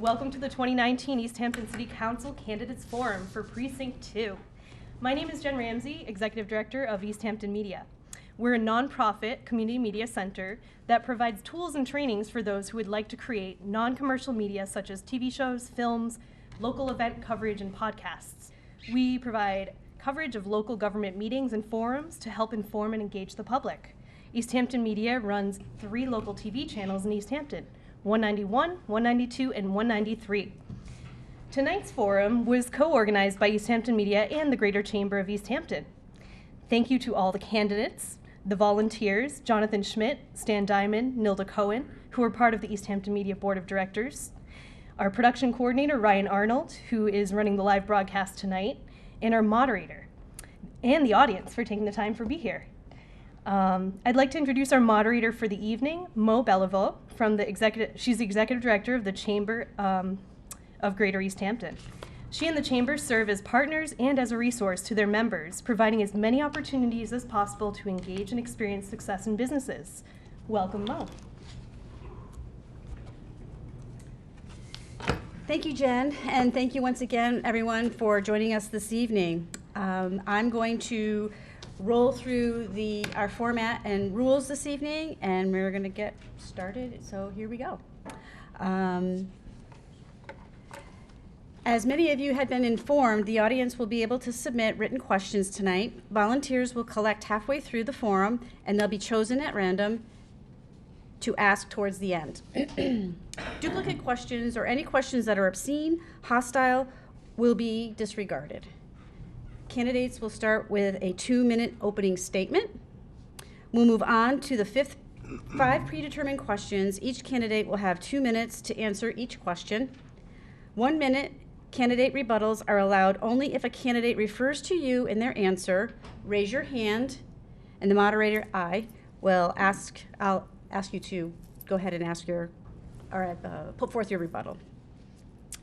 Welcome to the 2019 Easthampton City Council Candidates Forum for Precinct 2. My name is Jen Ramsey, Executive Director of Easthampton Media. We're a nonprofit community media center that provides tools and trainings for those who would like to create non-commercial media such as TV shows, films, local event coverage, and podcasts. We provide coverage of local government meetings and forums to help inform and engage the public. Easthampton Media runs 3 local TV channels in Easthampton: 191, 192, and 193. Tonight's forum was co-organized by Easthampton Media and the Greater Chamber of Easthampton. Thank you to all the candidates, the volunteers, Jonathan Schmidt, Stan Diamond, Nilda Cohen, who are part of the Easthampton Media Board of Directors, our production coordinator, Ryan Arnold, who is running the live broadcast tonight, and our moderator, and the audience for taking the time to be here. I'd like to introduce our moderator for the evening, Mo Bellevaux, she's the Executive Director of the Chamber of Greater Easthampton. She and the Chamber serve as partners and as a resource to their members, providing as many opportunities as possible to engage and experience success in businesses. Welcome, Mo. Thank you, Jen, and thank you once again, everyone, for joining us this evening. I'm going to roll through our format and rules this evening, and we're going to get started, so here we go. As many of you had been informed, the audience will be able to submit written questions tonight. Volunteers will collect halfway through the forum, and they'll be chosen at random to ask towards the end. Duplicate questions or any questions that are obscene, hostile, will be disregarded. Candidates will start with a 2-minute opening statement. We'll move on to the 5 predetermined questions. Each candidate will have 2 minutes to answer each question. 1 minute candidate rebuttals are allowed only if a candidate refers to you in their answer. Raise your hand, and the moderator, I'll ask you to go ahead and put forth your rebuttal.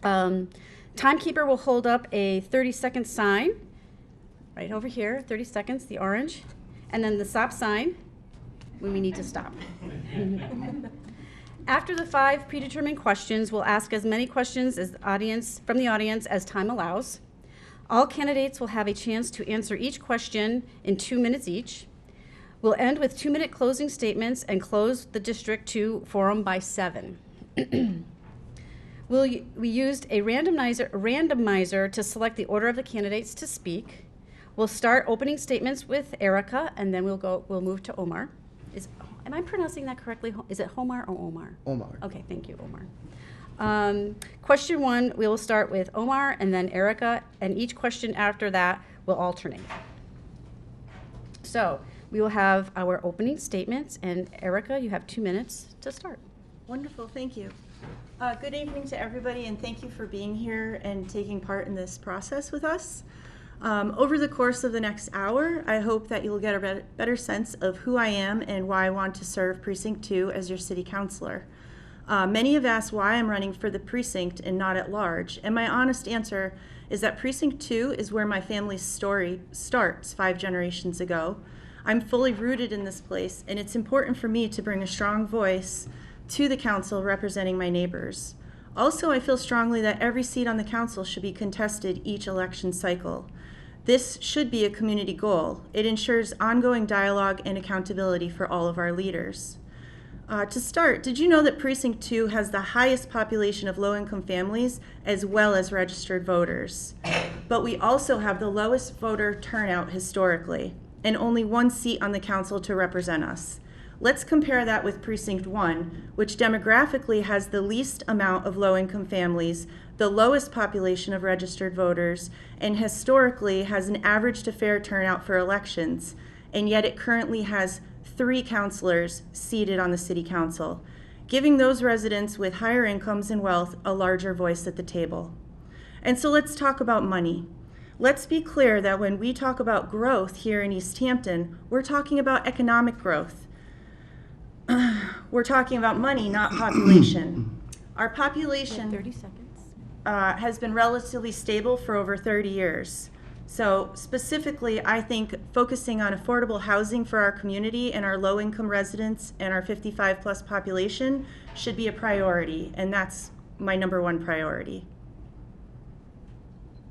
Timekeeper will hold up a 30-second sign right over here, 30 seconds, the orange, and then the stop sign when we need to stop. After the 5 predetermined questions, we'll ask as many questions from the audience as time allows. All candidates will have a chance to answer each question in 2 minutes each. We'll end with 2-minute closing statements and close the District 2 forum by 7. We used a randomizer to select the order of the candidates to speak. We'll start opening statements with Erica, and then we'll move to Omar. Am I pronouncing that correctly? Is it Homar or Omar? Omar. Okay, thank you, Omar. Question 1, we will start with Omar and then Erica, and each question after that will alternate. So we will have our opening statements, and Erica, you have 2 minutes to start. Wonderful, thank you. Good evening to everybody, and thank you for being here and taking part in this process with us. Over the course of the next hour, I hope that you'll get a better sense of who I am and why I want to serve Precinct 2 as your city councilor. Many have asked why I'm running for the precinct and not at large, and my honest answer is that Precinct 2 is where my family's story starts 5 generations ago. I'm fully rooted in this place, and it's important for me to bring a strong voice to the council representing my neighbors. Also, I feel strongly that every seat on the council should be contested each election cycle. This should be a community goal. It ensures ongoing dialogue and accountability for all of our leaders. To start, did you know that Precinct 2 has the highest population of low-income families as well as registered voters? But we also have the lowest voter turnout historically, and only 1 seat on the council to represent us. Let's compare that with Precinct 1, which demographically has the least amount of low-income families, the lowest population of registered voters, and historically has an average to fair turnout for elections, and yet it currently has 3 councilors seated on the city council, giving those residents with higher incomes and wealth a larger voice at the table. And so let's talk about money. Let's be clear that when we talk about growth here in Easthampton, we're talking about economic growth. We're talking about money, not population. Our population 30 seconds. Has been relatively stable for over 30 years. So specifically, I think focusing on affordable housing for our community and our low-income residents and our 55-plus population should be a priority, and that's my number one priority.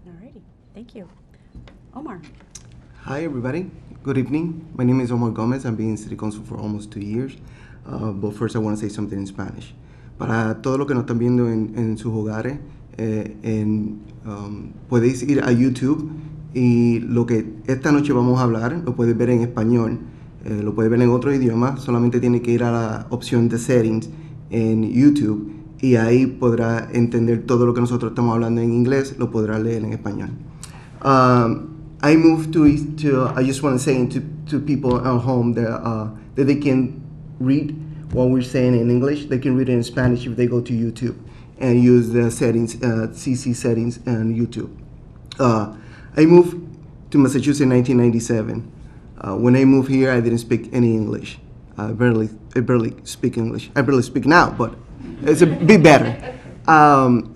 Alrighty, thank you. Omar. Hi everybody, good evening. My name is Omar Gomez. I've been in City Council for almost 2 years. But first I want to say something in Spanish. Para todos los que nos están viendo en sus hogares, podéis ir a YouTube y lo que esta noche vamos a hablar lo puedes ver en español, lo puedes ver en otro idioma, solamente tiene que ir a la opción de settings en YouTube y ahí podrá entender todo lo que nosotros estamos hablando en inglés, lo podrá leer en español. I moved I just want to say to people at home that they can read what we're saying in English, they can read it in Spanish if they go to YouTube and use the settings, CC settings on YouTube. I moved to Massachusetts in 1997. When I moved here, I didn't speak any English. I barely speak English. I barely speak now, but it's a bit better.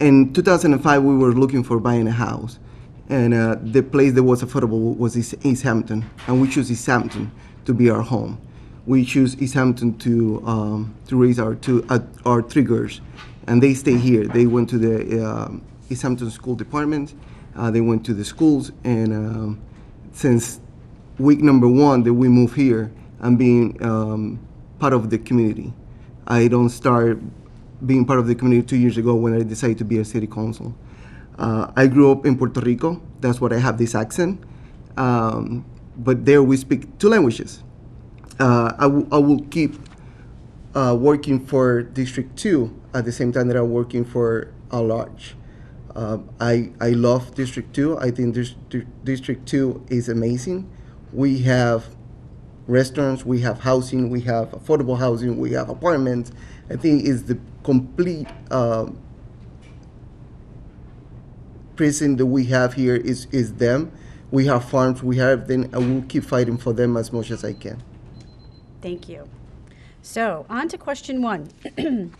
In 2005, we were looking for buying a house, and the place that was affordable was Easthampton, and we chose Easthampton to be our home. We choose Easthampton to raise our 3 girls, and they stay here. They went to the Easthampton School Department. They went to the schools, and since week number 1 that we moved here, I'm being part of the community. I don't start being part of the community 2 years ago when I decided to be a city council. I grew up in Puerto Rico. That's why I have this accent. But there we speak 2 languages. I will keep working for District 2 at the same time that I'm working for a large. I love District 2. I think District 2 is amazing. We have restaurants, we have housing, we have affordable housing, we have apartments. I think it's the complete precinct that we have here is them. We have farms, we have them, I will keep fighting for them as much as I can. Thank you. So, on to question 1.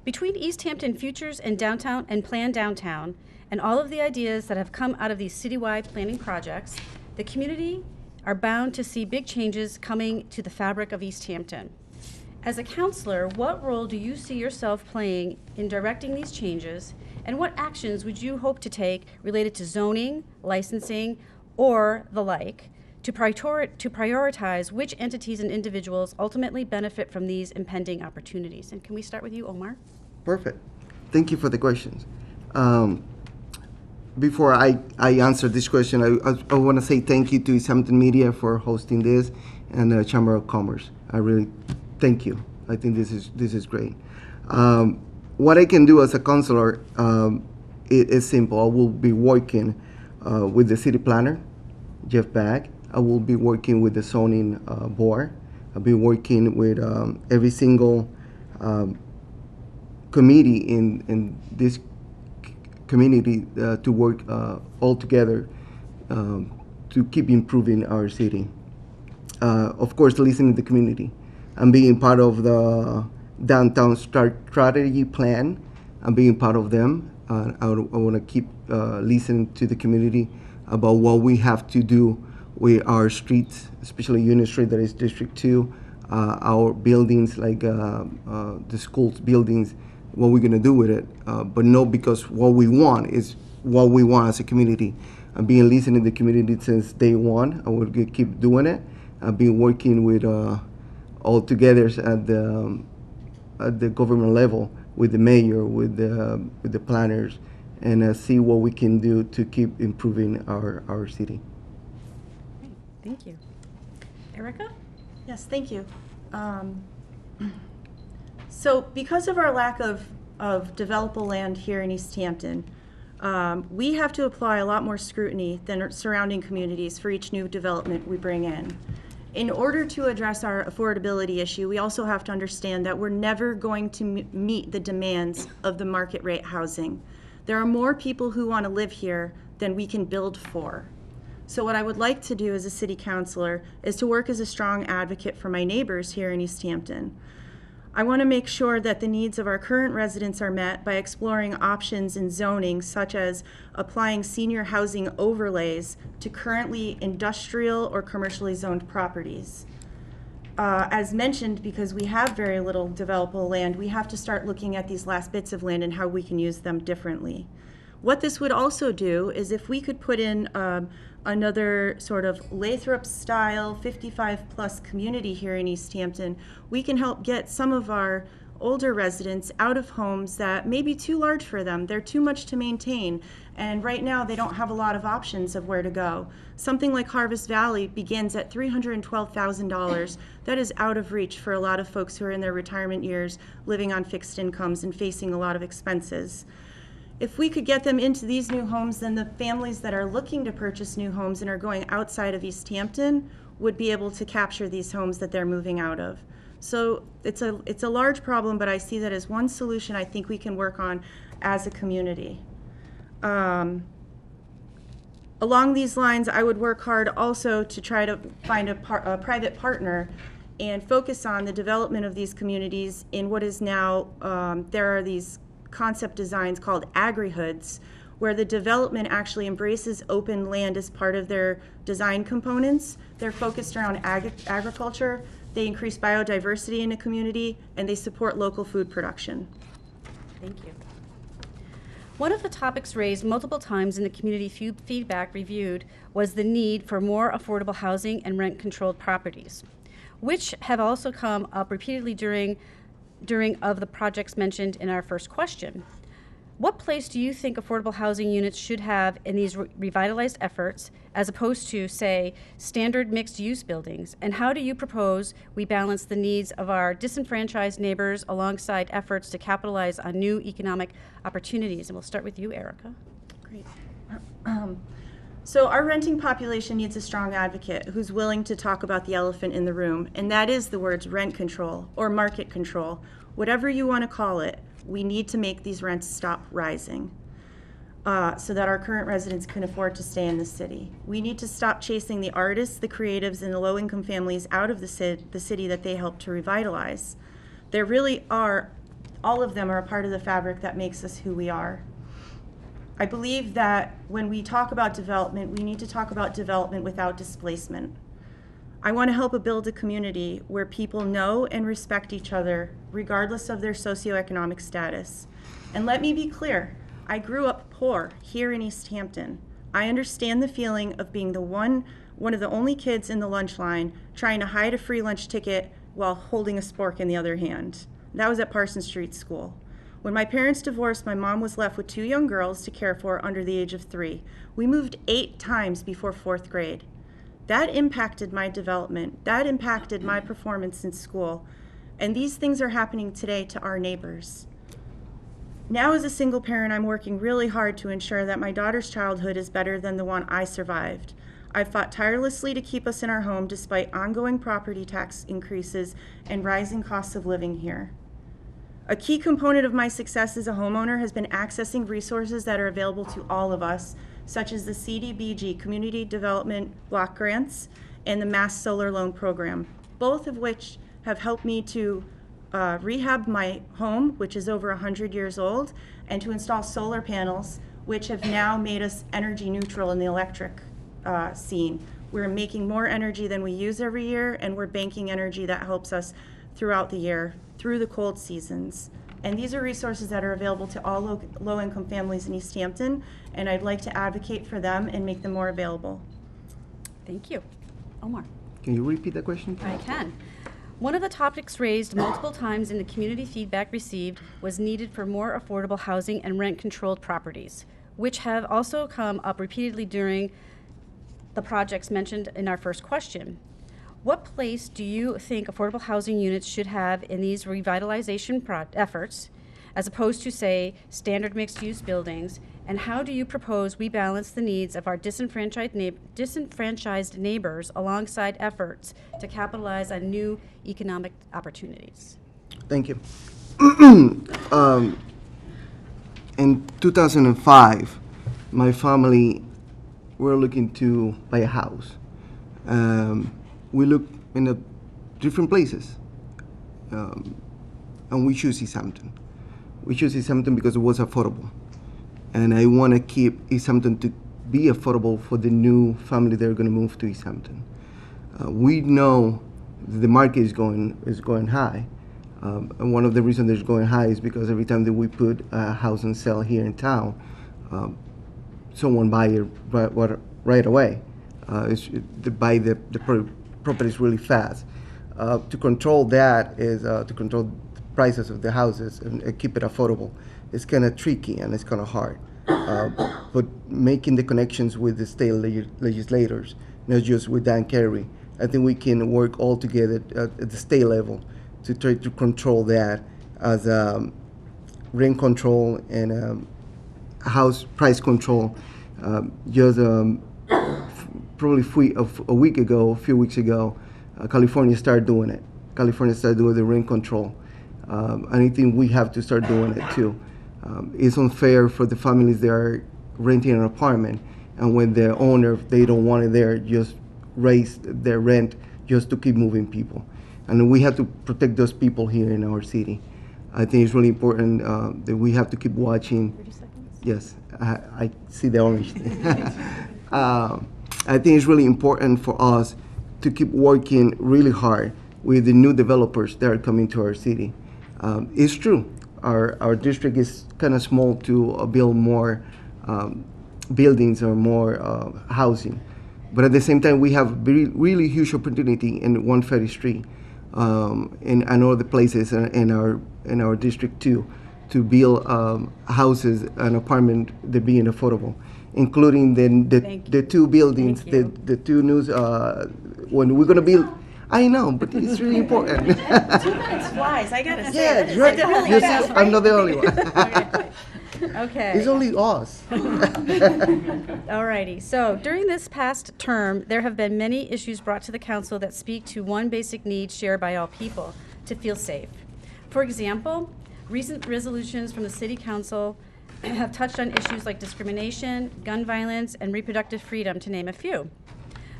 Between Easthampton Futures and Downtown and Plan Downtown, and all of the ideas that have come out of these citywide planning projects, the community are bound to see big changes coming to the fabric of Easthampton. As a counselor, what role do you see yourself playing in directing these changes, and what actions would you hope to take related to zoning, licensing, or the like, to prioritize which entities and individuals ultimately benefit from these impending opportunities? And can we start with you, Omar? Perfect. Thank you for the questions. Before I answer this question, I want to say thank you to Easthampton Media for hosting this and the Chamber of Commerce. I really thank you. I think this is great. What I can do as a counselor is simple. I will be working with the city planner, Jeff Bagg. I will be working with the zoning board. I'll be working with every single committee in this community to work all together to keep improving our city. Of course, listening to the community. I'm being part of the downtown strategy plan. I'm being part of them. I want to keep listening to the community about what we have to do with our streets, especially Union Street, that is District 2, our buildings like the schools buildings, what we're gonna do with it, but no, because what we want is what we want as a community. I've been listening to the community since day 1. I will keep doing it. I've been working with all together at the government level, with the mayor, with the planners, and see what we can do to keep improving our city. Thank you. Erica? Yes, thank you. So because of our lack of developable land here in Easthampton, we have to apply a lot more scrutiny than surrounding communities for each new development we bring in. In order to address our affordability issue, we also have to understand that we're never going to meet the demands of the market rate housing. There are more people who want to live here than we can build for. So what I would like to do as a city councilor is to work as a strong advocate for my neighbors here in Easthampton. I want to make sure that the needs of our current residents are met by exploring options in zoning, such as applying senior housing overlays to currently industrial or commercially zoned properties. as mentioned, because we have very little developable land, we have to start looking at these last bits of land and how we can use them differently. What this would also do is if we could put in another sort of Lathrop-style 55-plus community here in Easthampton, we can help get some of our older residents out of homes that may be too large for them. They're too much to maintain, and right now they don't have a lot of options of where to go. Something like Harvest Valley begins at $312,000. That is out of reach for a lot of folks who are in their retirement years, living on fixed incomes and facing a lot of expenses. If we could get them into these new homes, then the families that are looking to purchase new homes and are going outside of Easthampton would be able to capture these homes that they're moving out of. So it's a large problem, but I see that as one solution I think we can work on as a community. Along these lines, I would work hard also to try to find a private partner and focus on the development of these communities in what is now, there are these concept designs called agri-hoods, where the development actually embraces open land as part of their design components. They're focused around agriculture, they increase biodiversity in a community, and they support local food production. Thank you. One of the topics raised multiple times in the community feedback reviewed was the need for more affordable housing and rent-controlled properties, which have also come up repeatedly during of the projects mentioned in our first question. What place do you think affordable housing units should have in these revitalized efforts as opposed to, say, standard mixed-use buildings? And how do you propose we balance the needs of our disenfranchised neighbors alongside efforts to capitalize on new economic opportunities? And we'll start with you, Erica. Great. So our renting population needs a strong advocate who's willing to talk about the elephant in the room, and that is the words rent control or market control. Whatever you want to call it, we need to make these rents stop rising so that our current residents can afford to stay in the city. We need to stop chasing the artists, the creatives, and the low-income families out of the city that they help to revitalize. There really are, all of them are a part of the fabric that makes us who we are. I believe that when we talk about development, we need to talk about development without displacement. I want to help build a community where people know and respect each other regardless of their socioeconomic status. And let me be clear, I grew up poor here in Easthampton. I understand the feeling of being one of the only kids in the lunch line trying to hide a free lunch ticket while holding a spork in the other hand. That was at Parsons Street School. When my parents divorced, my mom was left with 2 young girls to care for under the age of 3. We moved 8 times before 4th grade. That impacted my development. That impacted my performance in school. And these things are happening today to our neighbors. Now as a single parent, I'm working really hard to ensure that my daughter's childhood is better than the one I survived. I've fought tirelessly to keep us in our home despite ongoing property tax increases and rising costs of living here. A key component of my success as a homeowner has been accessing resources that are available to all of us, such as the CDBG, Community Development Block Grants, and the Mass Solar Loan Program, both of which have helped me to rehab my home, which is over 100 years old, and to install solar panels, which have now made us energy neutral in the electric scene. We're making more energy than we use every year, and we're banking energy that helps us throughout the year, through the cold seasons. And these are resources that are available to all low-income families in Easthampton, and I'd like to advocate for them and make them more available. Thank you. Omar. Can you repeat the question? I can. One of the topics raised multiple times in the community feedback received was needed for more affordable housing and rent-controlled properties, which have also come up repeatedly during the projects mentioned in our first question. What place do you think affordable housing units should have in these revitalization efforts, as opposed to, say, standard mixed-use buildings? And how do you propose we balance the needs of our disenfranchised neighbors alongside efforts to capitalize on new economic opportunities? Thank you. In 2005, my family were looking to buy a house. We looked in different places, and we chose Easthampton. We chose Easthampton because it was affordable, and I want to keep Easthampton to be affordable for the new family that are going to move to Easthampton. We know the market is going high. And one of the reasons it's going high is because every time that we put a house on sale here in town, someone buy it right away. They buy the properties really fast. To control that is to control the prices of the houses and keep it affordable. It's kind of tricky and it's kind of hard. But making the connections with the state legislators, not just with Dan Kerry, I think we can work all together at the state level to try to control that as rent control and house price control. Probably a few weeks ago, California started doing it. California started doing the rent control. I think we have to start doing it too. It's unfair for the families that are renting an apartment, and when the owner, they don't want it there, just raise their rent just to keep moving people. And we have to protect those people here in our city. I think it's really important that we have to keep watching. 30 seconds? Yes, I see the orange thing. I think it's really important for us to keep working really hard with the new developers that are coming to our city. It's true, our district is kind of small to build more buildings or more housing. But at the same time, we have really huge opportunity in 130th Street and other places in our district too, to build houses and apartment that being affordable, including the two buildings, the two new when we're gonna build. I know, but it's really important. 2 minutes flies, I gotta say. Yeah, That right. really You fast, see, I'm not the only one. Okay. It's only us. Alrighty, so during this past term, there have been many issues brought to the council that speak to one basic need shared by all people, to feel safe. For example, recent resolutions from the city council have touched on issues like discrimination, gun violence, and reproductive freedom, to name a few.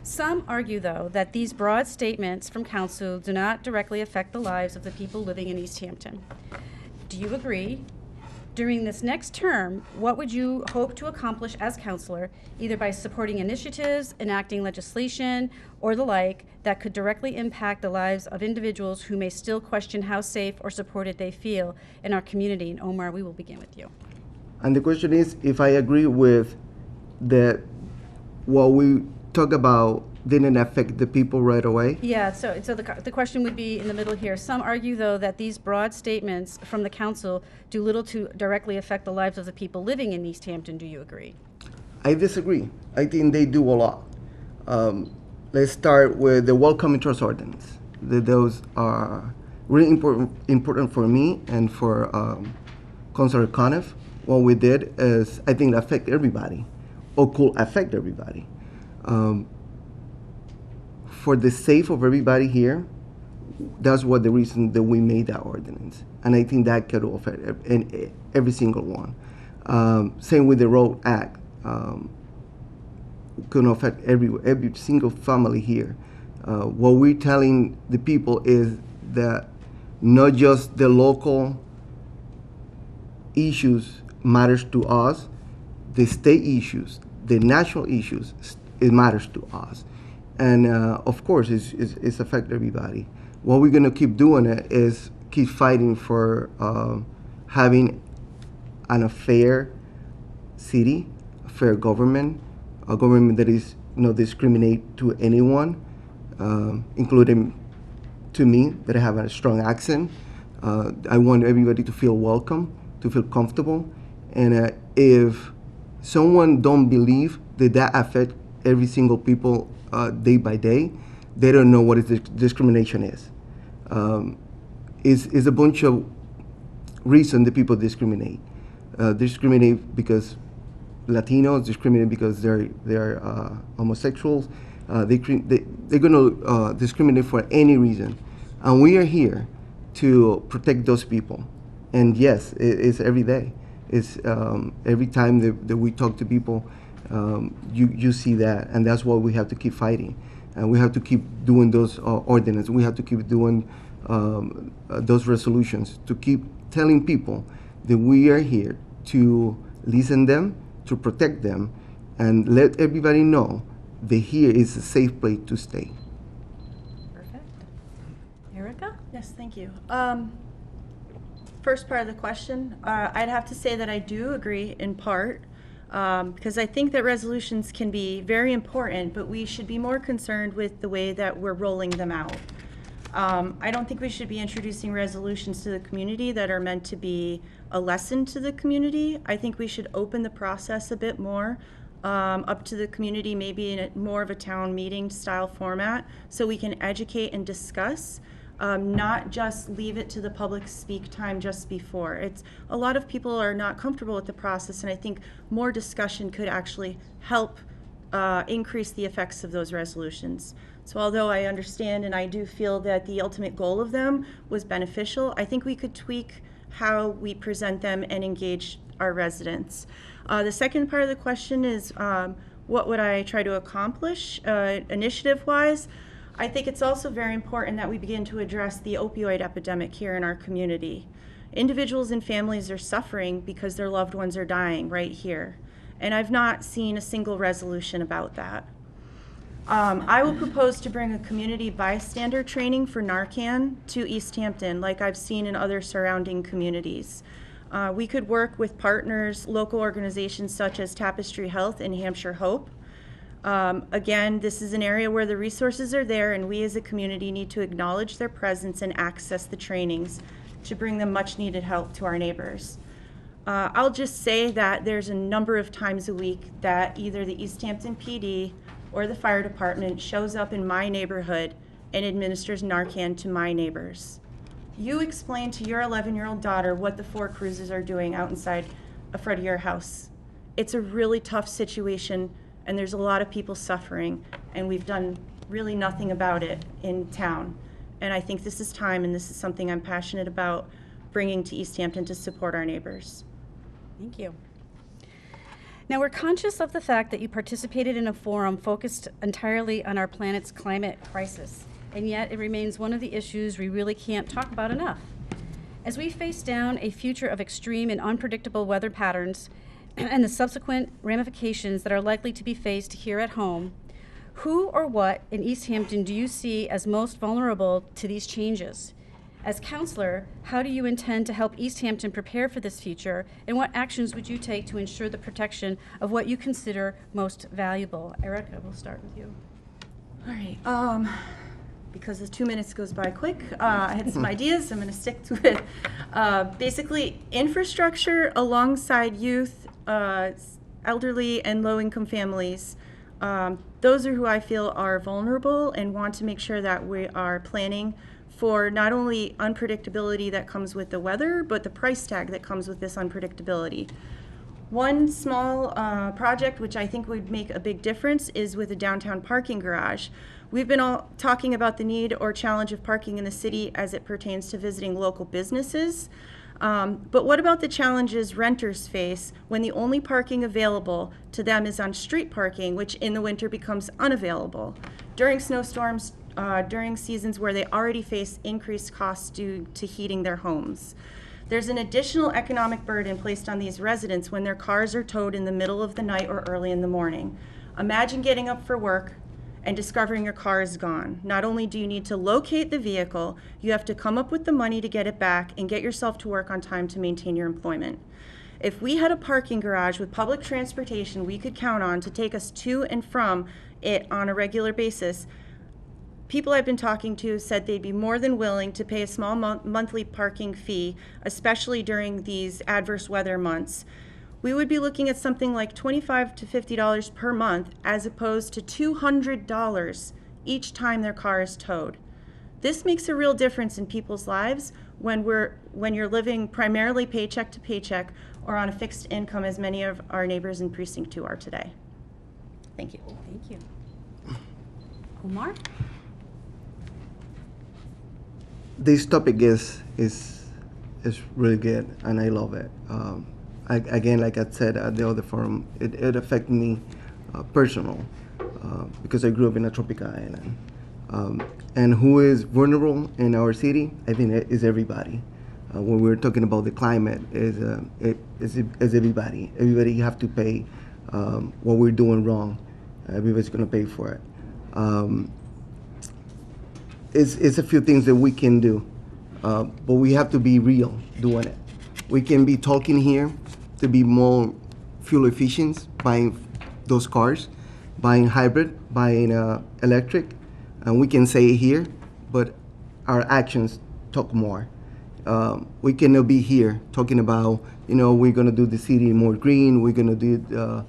Some argue, though, that these broad statements from council do not directly affect the lives of the people living in Easthampton. Do you agree? During this next term, what would you hope to accomplish as councilor, either by supporting initiatives, enacting legislation, or the like, that could directly impact the lives of individuals who may still question how safe or supported they feel in our community? And Omar, we will begin with you. And the question is if I agree with that what we talk about didn't affect the people right away. Yeah, so the question would be in the middle here. Some argue, though, that these broad statements from the council do little to directly affect the lives of the people living in Easthampton. Do you agree? I disagree. I think they do a lot. Let's start with the welcome trust ordinance. Those are really important for me and for Councilor Conniff. What we did is, I think, affect everybody, or could affect everybody. For the sake of everybody here, that's what the reason that we made that ordinance. And I think that could affect every single one. Same with the Road Act. Could affect every single family here. What we're telling the people is that not just the local issues matters to us, the state issues, the national issues, it matters to us. And of course, it's affect everybody. What we're gonna keep doing it is keep fighting for having a fair city, a fair government, a government that is not discriminate to anyone, including to me, that I have a strong accent. I want everybody to feel welcome, to feel comfortable, and if someone don't believe that affect every single people day by day, they don't know what discrimination is. It's a bunch of reasons that people discriminate. Discriminate because Latinos, discriminate because they're homosexuals. They're gonna discriminate for any reason, and we are here to protect those people. And yes, it's every day. It's every time that we talk to people. You see that, and that's why we have to keep fighting, and we have to keep doing those ordinances. We have to keep doing those resolutions to keep telling people that we are here to listen them, to protect them, and let everybody know that here is a safe place to stay. Perfect. Thank you. First part of the question, I'd have to say that I do agree in part, because I think that resolutions can be very important, but we should be more concerned with the way that we're rolling them out. I don't think we should be introducing resolutions to the community that are meant to be a lesson to the community. I think we should open the process a bit more up to the community, maybe in more of a town meeting style format, so we can educate and discuss, not just leave it to the public speak time just before. It's a lot of people are not comfortable with the process, and I think more discussion could actually help increase the effects of those resolutions. So although I understand and I do feel that the ultimate goal of them was beneficial, I think we could tweak how we present them and engage our residents. The second part of the question is, what would I try to accomplish initiative-wise? I think it's also very important that we begin to address the opioid epidemic here in our community. Individuals and families are suffering because their loved ones are dying right here. And I've not seen a single resolution about that. I will propose to bring a community bystander training for Narcan to Easthampton, like I've seen in other surrounding communities. We could work with partners, local organizations such as Tapestry Health and Hampshire Hope. Again, this is an area where the resources are there, and we as a community need to acknowledge their presence and access the trainings to bring them much needed help to our neighbors. I'll just say that there's a number of times a week that either the Easthampton PD or the fire department shows up in my neighborhood and administers Narcan to my neighbors. You explain to your 11-year-old daughter what the 4 cruises are doing out inside a front of your house. It's a really tough situation, and there's a lot of people suffering, and we've done really nothing about it in town. And I think this is time, and this is something I'm passionate about bringing to Easthampton to support our neighbors. Thank you. Now, we're conscious of the fact that you participated in a forum focused entirely on our planet's climate crisis, and yet it remains one of the issues we really can't talk about enough. As we face down a future of extreme and unpredictable weather patterns and the subsequent ramifications that are likely to be faced here at home, who or what in Easthampton do you see as most vulnerable to these changes? As counselor, how do you intend to help Easthampton prepare for this future, and what actions would you take to ensure the protection of what you consider most valuable? Erica, we'll start with you. All right. Because the 2 minutes goes by quick, I had some ideas. I'm going to stick to it. Basically, infrastructure alongside youth, elderly, and low-income families. Those are who I feel are vulnerable and want to make sure that we are planning for not only unpredictability that comes with the weather, but the price tag that comes with this unpredictability. One small project which I think would make a big difference is with a downtown parking garage. We've been all talking about the need or challenge of parking in the city as it pertains to visiting local businesses. But what about the challenges renters face when the only parking available to them is on street parking, which in the winter becomes unavailable? During snowstorms, during seasons where they already face increased costs due to heating their homes. There's an additional economic burden placed on these residents when their cars are towed in the middle of the night or early in the morning. Imagine getting up for work and discovering your car is gone. Not only do you need to locate the vehicle, you have to come up with the money to get it back and get yourself to work on time to maintain your employment. If we had a parking garage with public transportation we could count on to take us to and from it on a regular basis, people I've been talking to said they'd be more than willing to pay a small monthly parking fee, especially during these adverse weather months. We would be looking at something like $25 to $50 per month as opposed to $200 each time their car is towed. This makes a real difference in people's lives when you're living primarily paycheck to paycheck or on a fixed income as many of our neighbors in Precinct 2 are today. Thank you. Thank you. Omar? This topic is really good, and I love it. Again, like I said at the other forum, it affected me personal because I grew up in a tropical island. And who is vulnerable in our city? I think it is everybody. When we're talking about the climate, is everybody. Everybody have to pay what we're doing wrong. Everybody's going to pay for it. It's a few things that we can do but we have to be real doing it. We can be talking here to be more fuel efficient, buying those cars, buying hybrid, buying electric, and we can say it here, but our actions talk more. We cannot be here talking about, we're going to do the city more green, we're going to do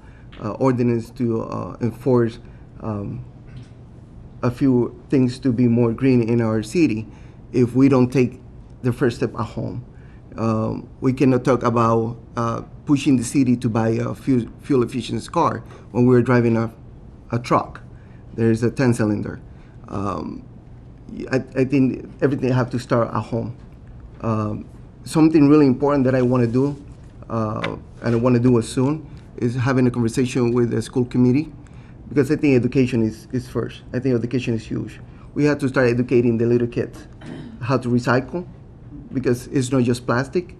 ordinance to enforce a few things to be more green in our city if we don't take the first step at home. We cannot talk about pushing the city to buy a fuel efficient car when we're driving a truck. There's a 10-cylinder. I think everything have to start at home. Something really important that I want to do, and I want to do it soon, is having a conversation with the school committee, because I think education is first. I think education is huge. We have to start educating the little kids how to recycle, because it's not just plastic,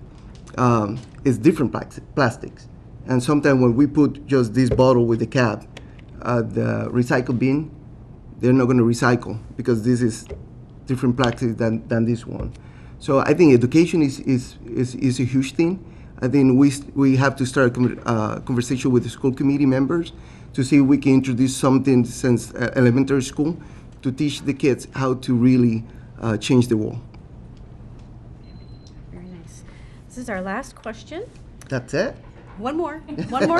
it's different plastics. And sometimes when we put just this bottle with the cap at the recycle bin, they're not going to recycle because this is different plastics than this one. So I think education is a huge thing. I think we have to start a conversation with the school committee members to see if we can introduce something since elementary school to teach the kids how to really change the world. Very nice. This is our last question. That's it? One more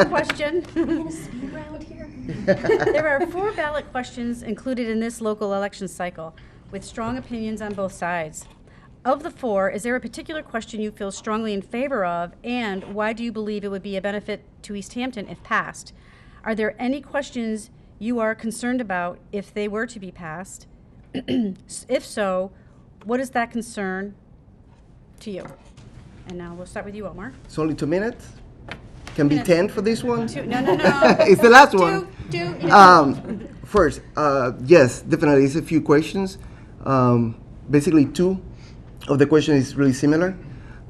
question. Are we gonna speed round here? There are 4 ballot questions included in this local election cycle with strong opinions on both sides. Of the 4, is there a particular question you feel strongly in favor of, and why do you believe it would be a benefit to Easthampton if passed? Are there any questions you are concerned about if they were to be passed? If so, what is that concern to you? And now we'll start with you, Omar. It's only 2 minutes? Can be 10 for this one? No. It's the last one. Two. First, yes, definitely, it's a few questions. Basically, 2 of the questions is really similar,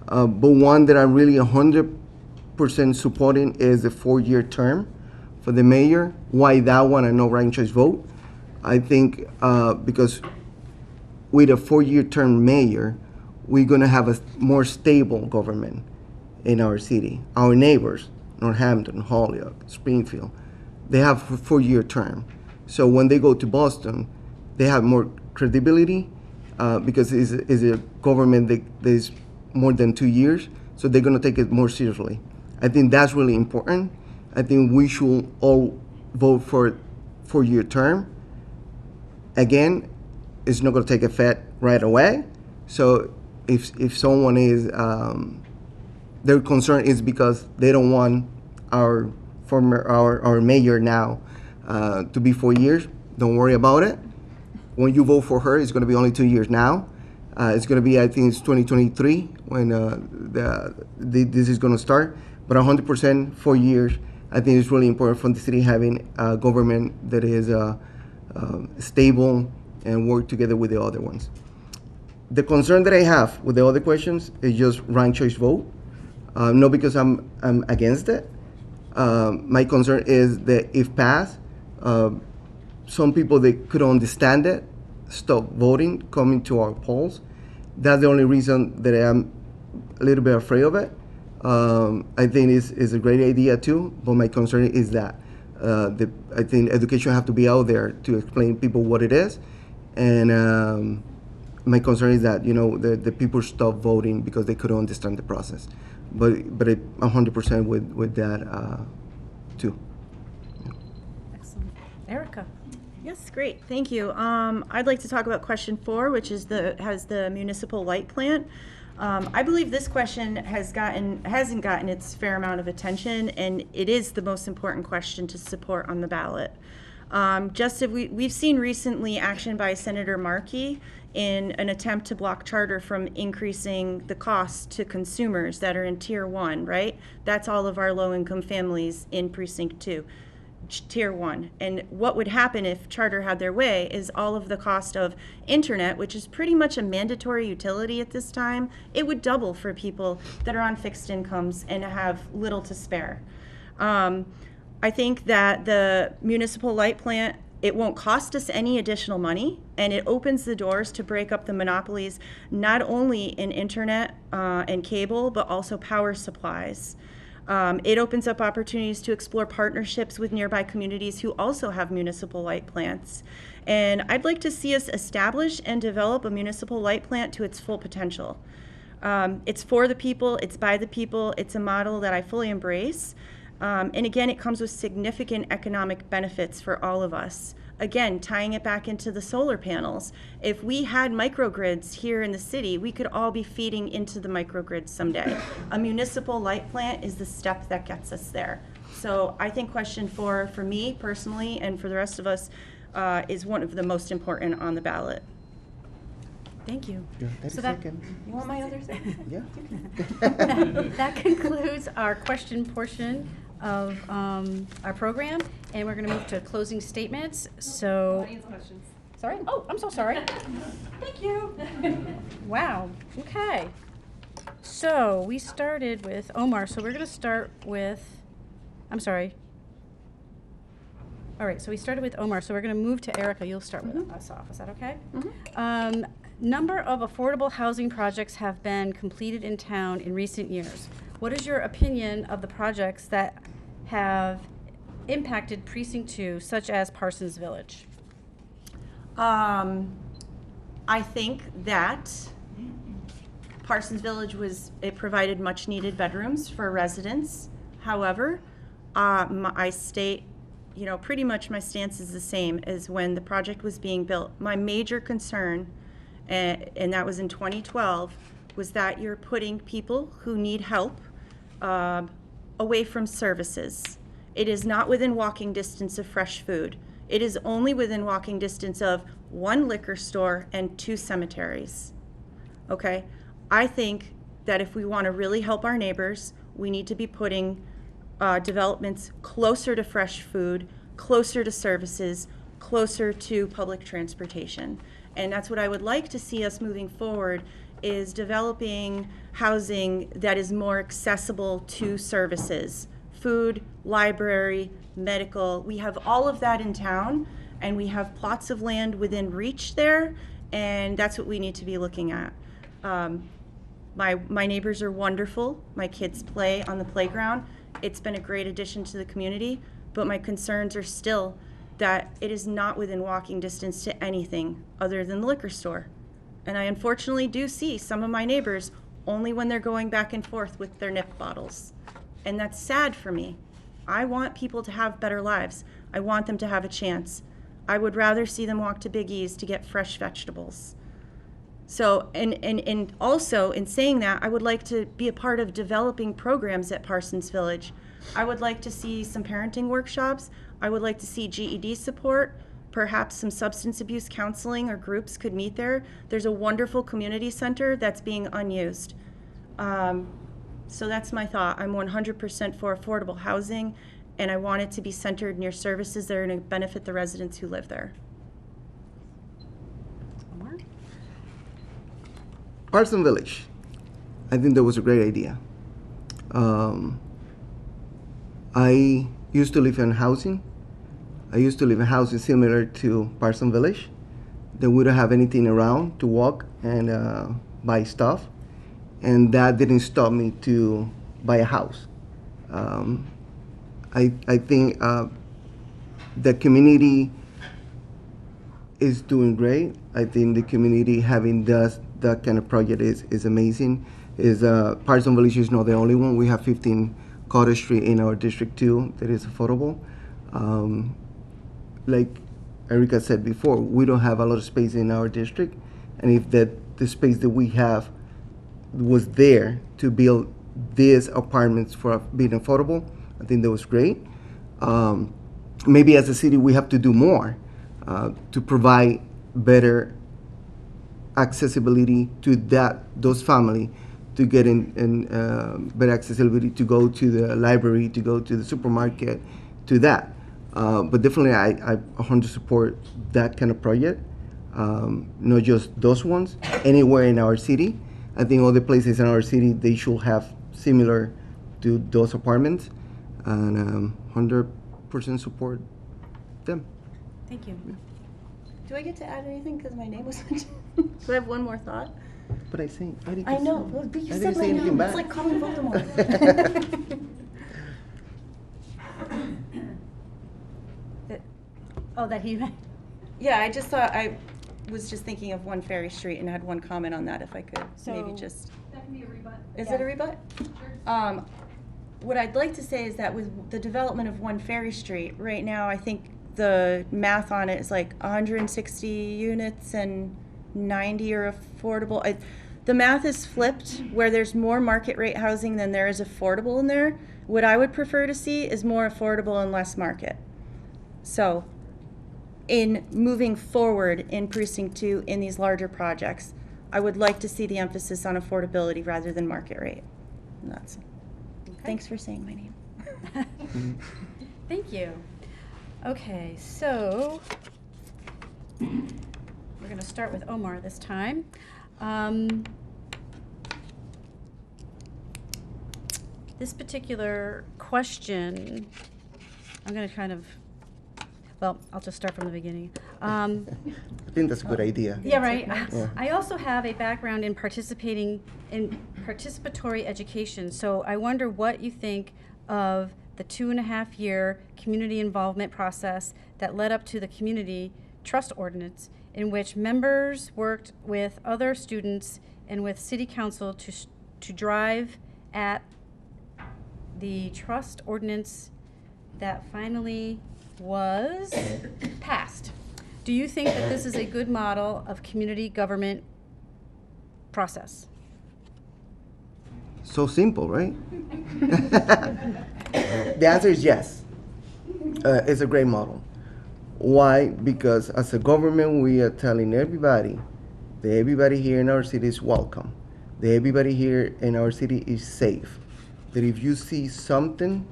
but one that I'm really 100% supporting is the 4-year term for the mayor. Why that one and no ranked choice vote? I think because with a 4-year term mayor, we're going to have a more stable government in our city. Our neighbors, Northampton, Holyoke, Springfield, they have a 4-year term. So when they go to Boston, they have more credibility because it's a government that is more than 2 years, so they're going to take it more seriously. I think that's really important. I think we should all vote for 4-year term. Again, it's not going to take effect right away. So if someone is their concern is because they don't want our mayor now to be 4 years, don't worry about it. When you vote for her, it's going to be only 2 years now. It's going to be, I think it's 2023 when this is going to start. But 100% 4 years, I think it's really important for the city having a government that is stable and work together with the other ones. The concern that I have with the other questions is just ranked choice vote. Not because I'm against it. My concern is that if passed, some people that could understand it stop voting, coming to our polls. That's the only reason that I'm a little bit afraid of it. I think it's a great idea too, but my concern is that I think education have to be out there to explain people what it is, and my concern is that the people stop voting because they couldn't understand the process. But I'm 100% with that too. Excellent. Erica. Yes, great, thank you. I'd like to talk about question 4, which is has the municipal light plant. I believe this question hasn't gotten its fair amount of attention, and it is the most important question to support on the ballot. Just if we've seen recently action by Senator Markey in an attempt to block charter from increasing the cost to consumers that are in Tier 1, right? That's all of our low-income families in Precinct 2. Tier 1. And what would happen if charter had their way is all of the cost of internet, which is pretty much a mandatory utility at this time, it would double for people that are on fixed incomes and have little to spare. I think that the municipal light plant It won't cost us any additional money, and it opens the doors to break up the monopolies, not only in internet and cable, but also power supplies. It opens up opportunities to explore partnerships with nearby communities who also have municipal light plants. And I'd like to see us establish and develop a municipal light plant to its full potential. It's for the people, it's by the people, it's a model that I fully embrace. And again, it comes with significant economic benefits for all of us. Again, tying it back into the solar panels. If we had microgrids here in the city, we could all be feeding into the microgrids someday. A municipal light plant is the step that gets us there. So I think question 4, for me personally, and for the rest of us, is one of the most important on the ballot. Thank you. Yeah, So that- You want my other thing? Yeah. That concludes our question portion of our program, and we're going to move to closing statements. So, Audience questions. sorry? Oh, I'm so sorry. Thank you. Wow, okay. So, we started with Omar, so we're going to start with, I'm sorry. All right, so we started with Omar, so we're going to move to Erica. You'll start with us off. Is that okay? Number of affordable housing projects have been completed in town in recent years. What is your opinion of the projects that have impacted Precinct 2, such as Parsons Village? I think that Parsons Village it provided much needed bedrooms for residents. However, I state, pretty much my stance is the same as when the project was being built. My major concern, and that was in 2012, was that you're putting people who need help away from services. It is not within walking distance of fresh food. It is only within walking distance of 1 liquor store and 2 cemeteries. Okay? I think that if we want to really help our neighbors, we need to be putting developments closer to fresh food, closer to services, closer to public transportation. And that's what I would like to see us moving forward, is developing housing that is more accessible to services. Food, library, medical. We have all of that in town, and we have plots of land within reach there, and that's what we need to be looking at. My neighbors are wonderful. My kids play on the playground. It's been a great addition to the community, but my concerns are still that it is not within walking distance to anything other than the liquor store. And I unfortunately do see some of my neighbors only when they're going back and forth with their nip bottles. And that's sad for me. I want people to have better lives. I want them to have a chance. I would rather see them walk to Big E's to get fresh vegetables. So, and also in saying that, I would like to be a part of developing programs at Parsons Village. I would like to see some parenting workshops. I would like to see GED support. Perhaps some substance abuse counseling or groups could meet there. There's a wonderful community center that's being unused. So that's my thought. I'm 100% for affordable housing, and I want it to be centered near services that are going to benefit the residents who live there. Omar? Parsons Village. I think that was a great idea. I used to live in housing. I used to live in housing similar to Parsons Village. Then we don't have anything around to walk and buy stuff. And that didn't stop me to buy a house. I think the community is doing great. I think the community having that kind of project is amazing. Parsons Village is not the only one. We have 15 Cottage Street in our district too that is affordable. Like Erica said before, we don't have a lot of space in our district, and if the space that we have was there to build these apartments for being affordable, I think that was great. Maybe as a city we have to do more to provide better accessibility to those families, to get in better accessibility to go to the library, to go to the supermarket, to that. But definitely I 100% support that kind of project, not just those ones, anywhere in our city. I think all the places in our city, they should have similar to those apartments, and 100% support them. Thank you. Do I get to add anything because my name was mentioned? Do I have one more thought? But I think I know, but you said my anything name. back. It's like calling Voldemort. That he, Yeah, I just thought, I was just thinking of One Ferry Street and had one comment on that if I could maybe So- just. That can be a rebut. Is it a rebut? What I'd like to say is that with the development of One Ferry Street, right now, I think the math on it is like 160 units and 90 are affordable. The math is flipped where there's more market rate housing than there is affordable in there. What I would prefer to see is more affordable and less market. So, in moving forward in Precinct 2 in these larger projects, I would like to see the emphasis on affordability rather than market rate. And that's, thanks for saying my name. thank you. Okay, so we're going to start with Omar this time. This particular question, I'm going to kind of, well, I'll just start from the beginning. I think that's a good idea. Yeah, right. Yeah. I also have a background in participating in participatory education, so I wonder what you think of the 2.5-year community involvement process that led up to the community trust ordinance, in which members worked with other students and with city council to drive at the trust ordinance that finally was passed. Do you think that this is a good model of community government process? So simple, right? The answer is yes. It's a great model. Why? Because as a government, we are telling everybody that everybody here in our city is welcome, that everybody here in our city is safe, that if you see something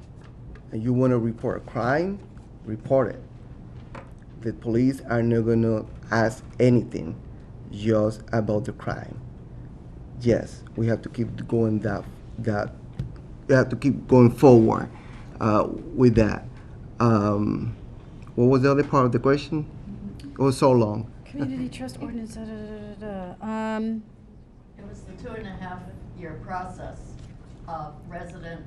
and you want to report a crime, report it. The police are not going to ask anything just about the crime. Yes, we have to keep going we have to keep going forward with that. What was the other part of the question? It was so long. Community trust ordinance, da, da, da, da, da. It was the 2.5-year process of resident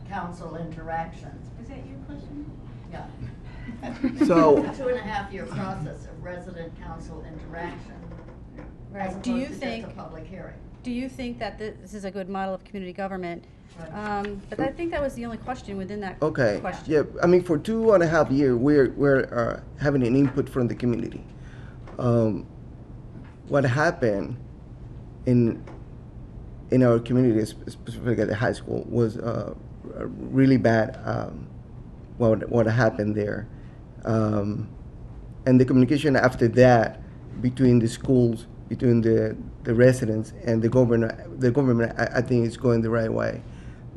council interactions. Is that your question? Yeah. So, 2.5-year process of resident council interaction. As Do you opposed to think- just a public hearing. Do you think that this is a good model of community government? Right. But I think that was the only question within that okay, question. yeah, I mean, for 2.5 years, we're having an input from the community. What happened in our community, specifically at the high school, was really bad. What happened there, and the communication after that between the schools, between the residents and the government, I think is going the right way.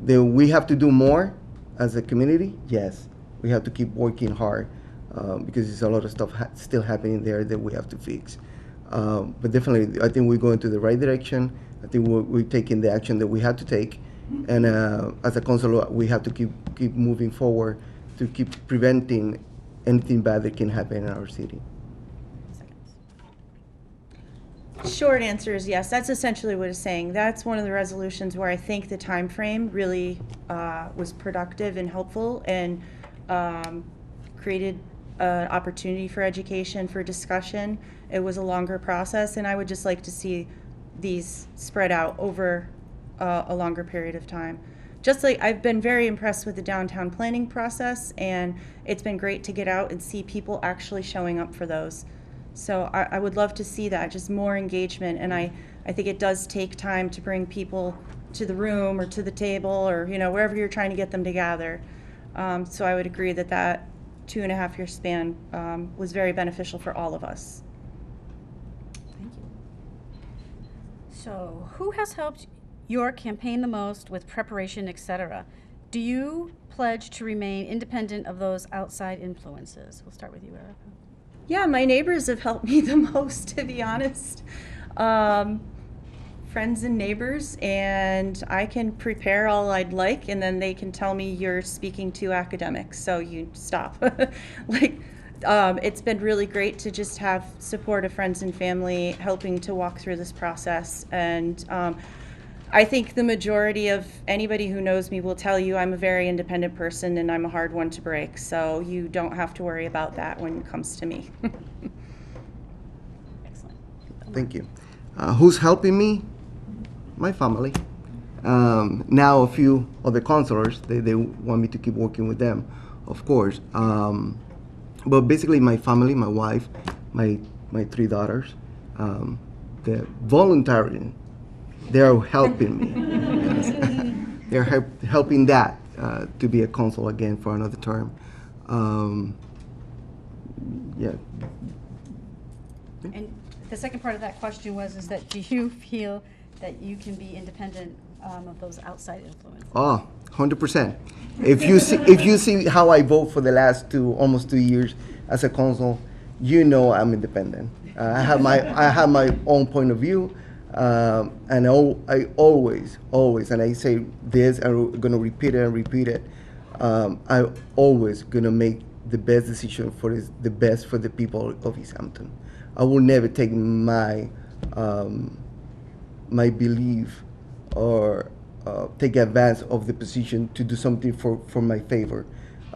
We have to do more as a community. Yes, we have to keep working hard because there's a lot of stuff still happening there that we have to fix. But definitely, I think we're going to the right direction. I think we're taking the action that we have to take, and as a council, we have to keep moving forward to keep preventing anything bad that can happen in our city. Short answer is yes. That's essentially what it's saying. That's one of the resolutions where I think the time frame really was productive and helpful and created an opportunity for education, for discussion. It was a longer process, and I would just like to see these spread out over a longer period of time. Just like I've been very impressed with the downtown planning process, and it's been great to get out and see people actually showing up for those. So I would love to see that, just more engagement, and I think it does take time to bring people to the room or to the table or wherever you're trying to get them to gather. So I would agree that 2.5-year span was very beneficial for all of us. Thank you. So, who has helped your campaign the most with preparation, etc.? Do you pledge to remain independent of those outside influences? We'll start with you, Erica. Yeah, my neighbors have helped me the most, to be honest. Friends and neighbors, and I can prepare all I'd like, and then they can tell me you're speaking to academics, so you stop. Like, It's been really great to just have support of friends and family helping to walk through this process. And I think the majority of anybody who knows me will tell you I'm a very independent person and I'm a hard one to break. So you don't have to worry about that when it comes to me. Excellent. Thank you. Who's helping me? My family. Now a few other counselors, they want me to keep working with them, of course. But basically my family, my wife, my 3 daughters, they're volunteering. They're helping me. Yes. They're helping that to be a consul again for another term. Yeah. And the second part of that question is that do you feel that you can be independent of those outside influences? Oh, 100%. If you see how I vote for the last almost 2 years as a consul, you know I'm independent. I have my own point of view, and I always, and I say this, I'm gonna repeat it and repeat it. I always gonna make the best decision the best for the people of Easthampton. I will never take my belief or take advantage of the position to do something for my favor.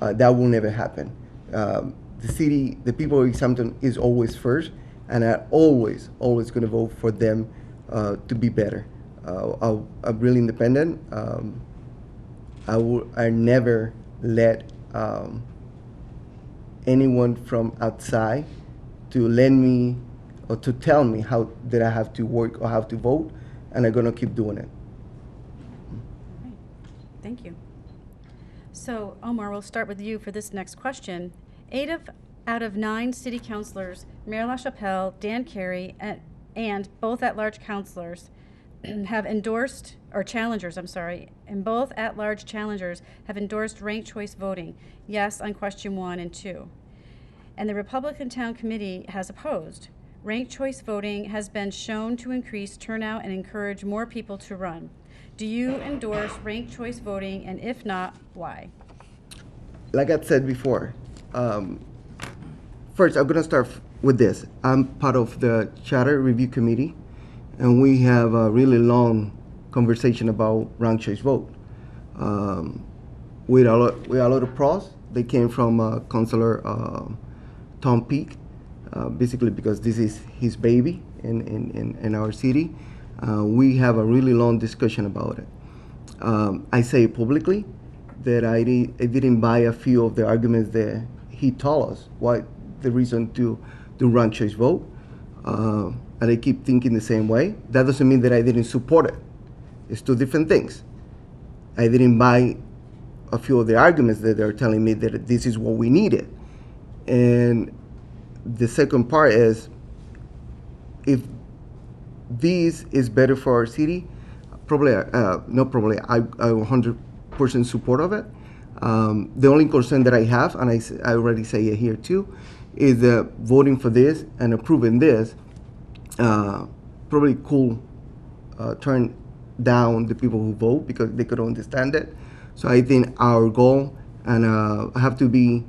That will never happen. The city, the people of Easthampton is always first, and I always going to vote for them to be better. I'm really independent. I never let anyone from outside to lend me or to tell me how that I have to work or how to vote, and I'm gonna keep doing it. Right. Thank you. So, Omar, we'll start with you for this next question. 8 out of 9 city councilors, Mayor LaChapelle, Dan Carey, and both at-large councilors have endorsed, or challengers, I'm sorry, and both at-large challengers have endorsed ranked choice voting, yes, on question 1 and 2. And the Republican Town Committee has opposed. Ranked choice voting has been shown to increase turnout and encourage more people to run. Do you endorse ranked choice voting, and if not, why? Like I said before, first I'm gonna start with this. I'm part of the Charter Review Committee, and we have a really long conversation about ranked choice vote. With a lot of pros. They came from Councilor Tom Peake, basically because this is his baby in our city. We have a really long discussion about it. I say publicly that I didn't buy a few of the arguments that he told us why the reason to ranked choice vote, and I keep thinking the same way. That doesn't mean that I didn't support it. It's 2 different things. I didn't buy a few of the arguments that they're telling me that this is what we needed. And the second part is, if this is better for our city, probably, not probably, I 100% support of it. The only concern that I have, and I already say it here too, is that voting for this and approving this probably could turn down the people who vote because they could understand it. So I think our goal and have to be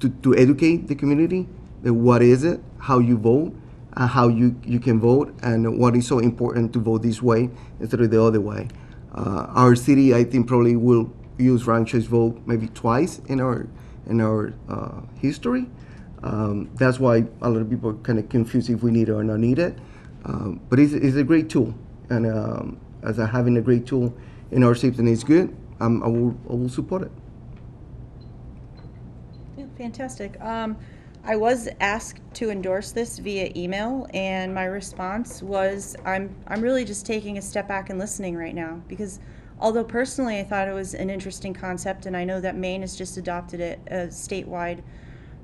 to educate the community that what is it, how you vote, how you can vote, and what is so important to vote this way instead of the other way. Our city, I think, probably will use ranked choice vote maybe twice in our history. That's why a lot of people are kind of confused if we need it or not need it. But it's a great tool, and as having a great tool in our city is good, I will support it. Yeah, fantastic. I was asked to endorse this via email, and my response was, I'm really just taking a step back and listening right now, because although personally I thought it was an interesting concept, and I know that Maine has just adopted it statewide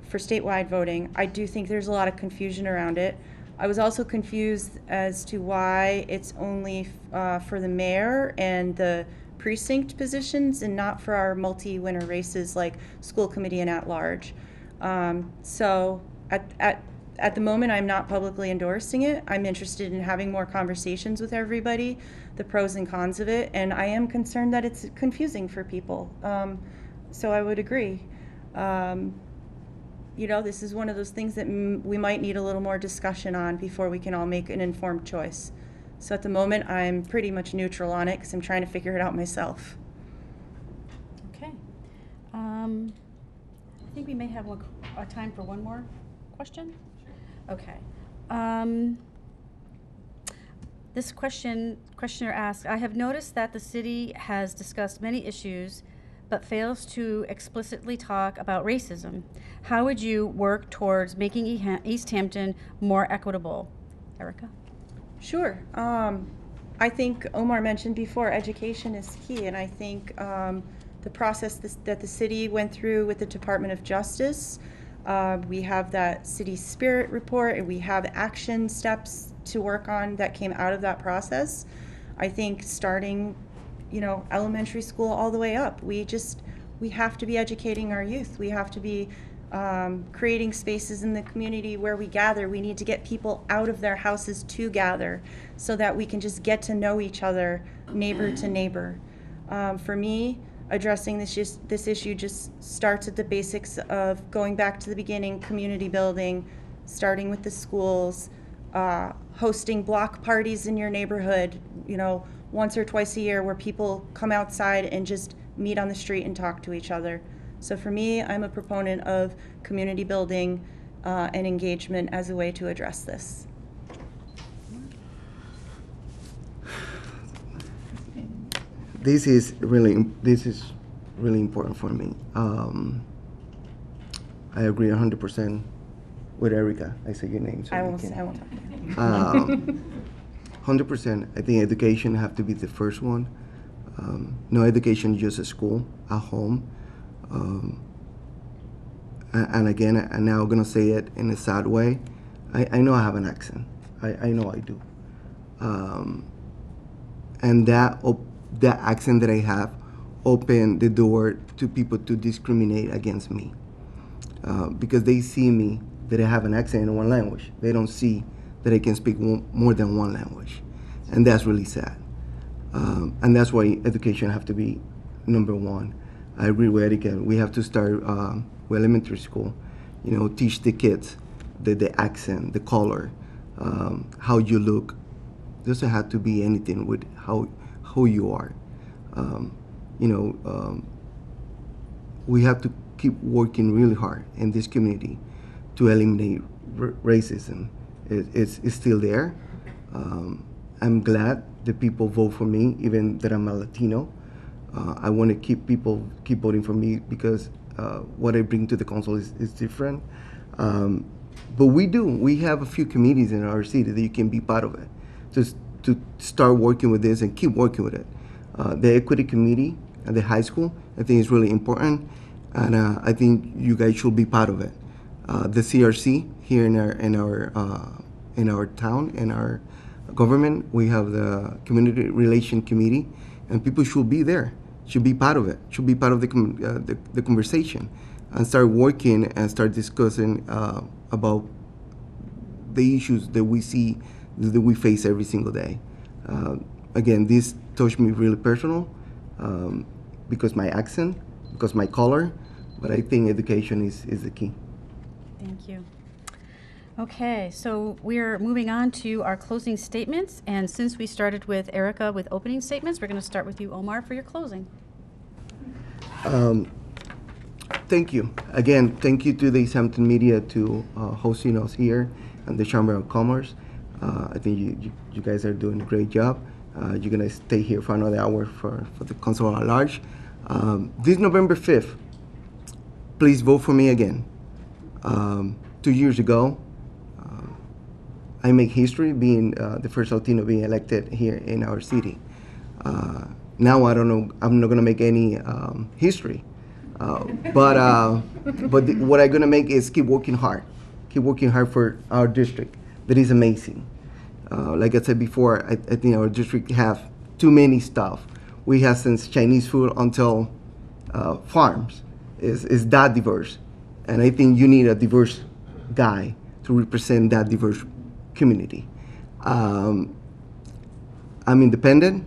for statewide voting, I do think there's a lot of confusion around it. I was also confused as to why it's only for the mayor and the precinct positions and not for our multi-winner races like school committee and at-large. So at the moment, I'm not publicly endorsing it. I'm interested in having more conversations with everybody, the pros and cons of it, and I am concerned that it's confusing for people. So I would agree. this is one of those things that we might need a little more discussion on before we can all make an informed choice. So at the moment, I'm pretty much neutral on it because I'm trying to figure it out myself. Okay. I think we may have time for one more question. Okay. This questioner asks, I have noticed that the city has discussed many issues but fails to explicitly talk about racism. How would you work towards making Easthampton more equitable? Erica? Sure. I think Omar mentioned before, education is key, and I think the process that the city went through with the Department of Justice, we have that city spirit report, and we have action steps to work on that came out of that process. I think starting, elementary school all the way up, we have to be educating our youth. We have to be creating spaces in the community where we gather. We need to get people out of their houses to gather so that we can just get to know each other, neighbor to neighbor. For me, addressing this issue just starts at the basics of going back to the beginning, community building, starting with the schools, hosting block parties in your neighborhood, once or twice a year where people come outside and just meet on the street and talk to each other. So for me, I'm a proponent of community building and engagement as a way to address this. This is really important for me. I agree 100% with Erica. I say your name. So I won't talk to you. 100%. I think education have to be the first one. No education just at school, at home. And again, I'm now gonna say it in a sad way. I know I have an accent. I know I do. And that accent that I have opened the door to people to discriminate against me. Because they see me that I have an accent in one language. They don't see that I can speak more than one language. And that's really sad. And that's why education have to be number one. I agree with Erica. We have to start with elementary school, teach the kids the accent, the color, how you look. It doesn't have to be anything with who you are. We have to keep working really hard in this community to eliminate racism. It's still there. I'm glad that people vote for me, even that I'm a Latino. I want to keep voting for me because what I bring to the council is different. But we have a few committees in our city that you can be part of it. Just to start working with this and keep working with it. The equity committee at the high school, I think is really important, and I think you guys should be part of it. The CRC here in our town, in our government, we have the community relation committee, and people should be there, should be part of it, should be part of the conversation, and start working and start discussing about the issues that we see, that we face every single day. Again, this touched me really personal because my accent, because my color, but I think education is the key. Thank you. Okay, so we're moving on to our closing statements, and since we started with Erica with opening statements, we're going to start with you, Omar, for your closing. Thank you. Again, thank you to the Easthampton Media to hosting us here and the Chamber of Commerce. I think you guys are doing a great job. You're going to stay here for another hour for the council at large. This November 5th, please vote for me again. 2 years ago, I make history being the first Latino being elected here in our city. Now I don't know, I'm not gonna make any history, but what I'm gonna make is keep working hard for our district. That is amazing. Like I said before, I think our district have too many stuff. We have since Chinese food until farms. Is that diverse, and I think you need a diverse guy to represent that diverse community. I'm independent.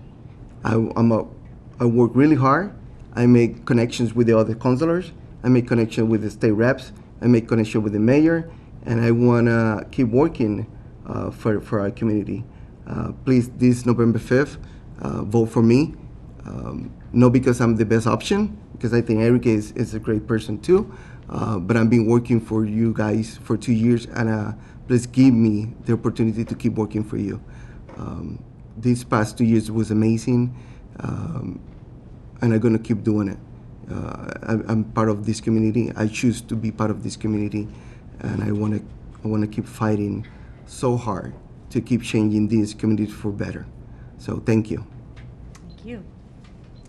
I work really hard. I make connections with the other councilors. I make connections with the state reps, I make connection with the mayor, and I want to keep working for our community. Please, this November 5th, vote for me. Not because I'm the best option, because I think Erica is a great person too, but I've been working for you guys for 2 years, and please give me the opportunity to keep working for you. These past 2 years was amazing, and I'm going to keep doing it. I'm part of this community. I choose to be part of this community, and I want to keep fighting so hard to keep changing this community for better. So thank you. Thank you.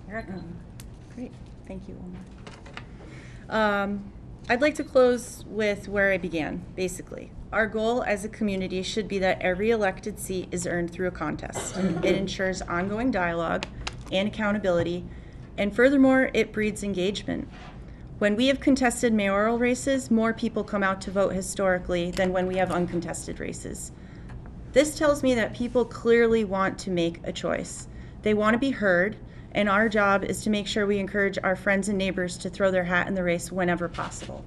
Erica? Great, thank you, Omar. I'd like to close with where I began, basically. Our goal as a community should be that every elected seat is earned through a contest. It ensures ongoing dialogue and accountability, and furthermore, it breeds engagement. When we have contested mayoral races, more people come out to vote historically than when we have uncontested races. This tells me that people clearly want to make a choice. They want to be heard, and our job is to make sure we encourage our friends and neighbors to throw their hat in the race whenever possible.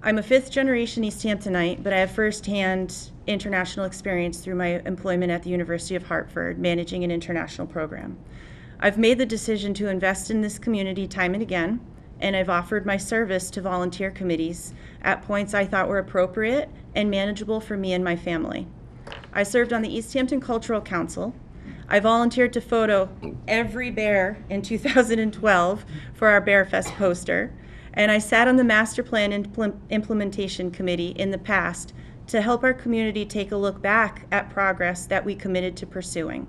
I'm a fifth-generation Easthamptonite, but I have firsthand international experience through my employment at the University of Hartford, managing an international program. I've made the decision to invest in this community time and again, and I've offered my service to volunteer committees at points I thought were appropriate and manageable for me and my family. I served on the Easthampton Cultural Council. I volunteered to photo every bear in 2012 for our Bear Fest poster, and I sat on the Master Plan Implementation Committee in the past to help our community take a look back at progress that we committed to pursuing.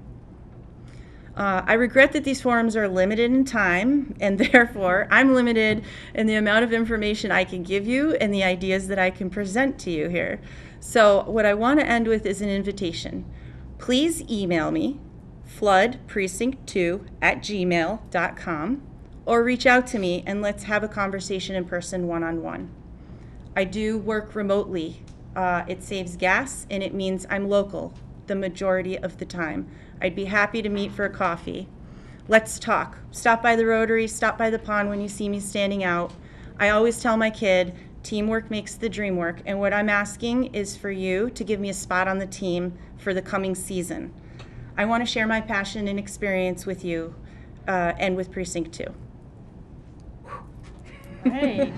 I regret that these forums are limited in time, and therefore I'm limited in the amount of information I can give you and the ideas that I can present to you here. So what I want to end with is an invitation. Please email me, floodprecinct2@gmail.com, or reach out to me and let's have a conversation in person one-on-one. I do work remotely. It saves gas, and it means I'm local the majority of the time. I'd be happy to meet for a coffee. Let's talk. Stop by the Rotary, stop by the pond when you see me standing out. I always tell my kid, teamwork makes the dream work, and what I'm asking is for you to give me a spot on the team for the coming season. I want to share my passion and experience with you and with Precinct 2. Hey.